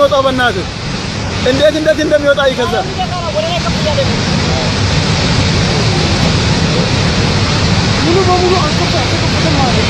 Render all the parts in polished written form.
የሚወጣው በእናትህ እንዴት እንደሚወጣ ይከዛ ሙሉ በሙሉ አከፈተ ማለት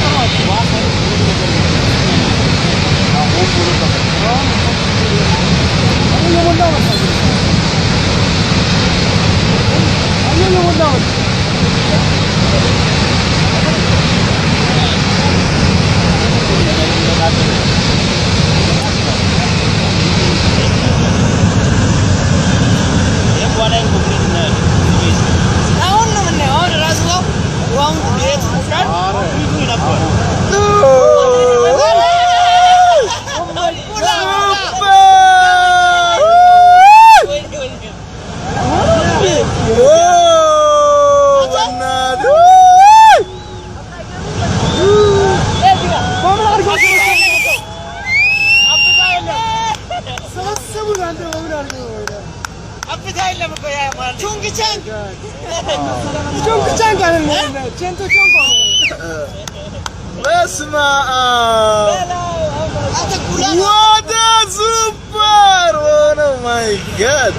What a super! Oh my God!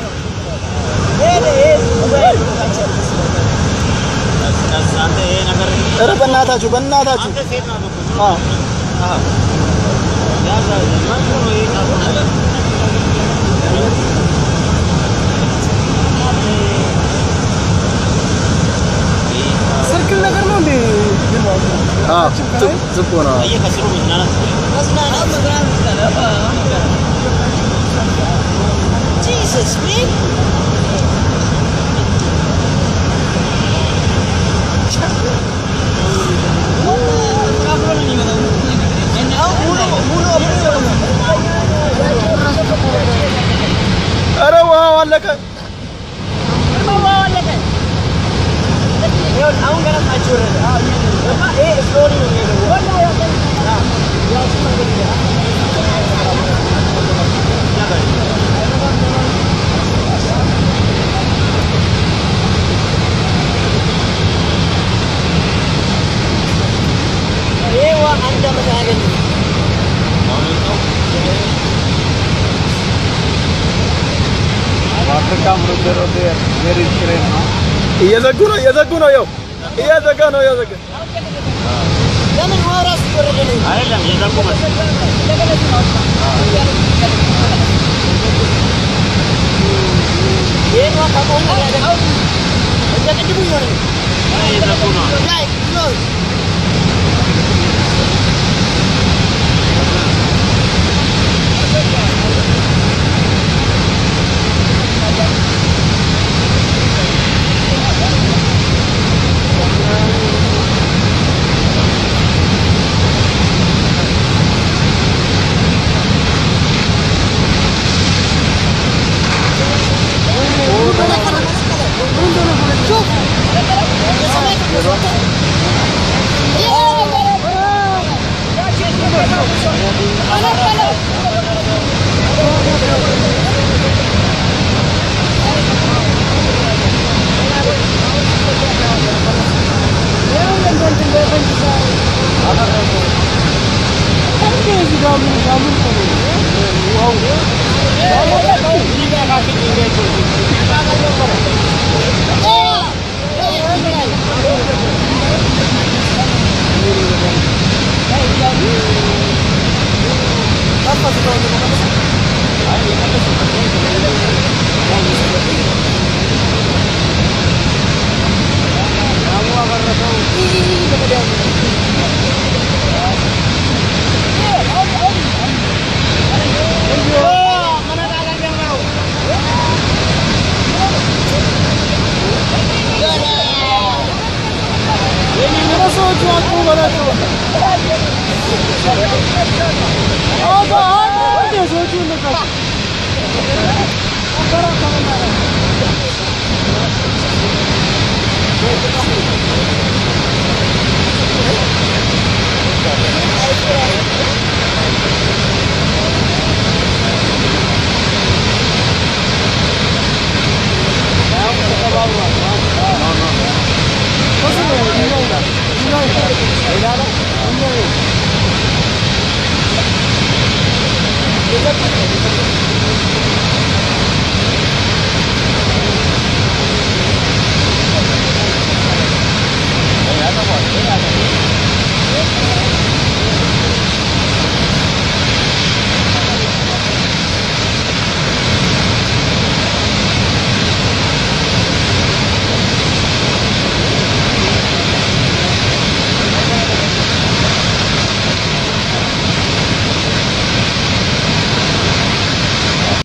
በእናታችሁ ሰርክል ነገር ነው እንዴ? ዝም ብሎ ነው Jesus man أرى واه ولا كان يا أون كلام أجور إيه سوري ولا يا إيه وأنت متعجل አፍሪካ ምርምር ወደ ሜሪት ትሬን ነው እየዘጉ ነው ያው እየዘጋ ነው ለምን ወራስ ወረደ ነው አይደለም የዘጉ ማለት ይሄን ወጣው ነው ያለው እየቀድሙ ነው የዘጉ ነው ላይ ነው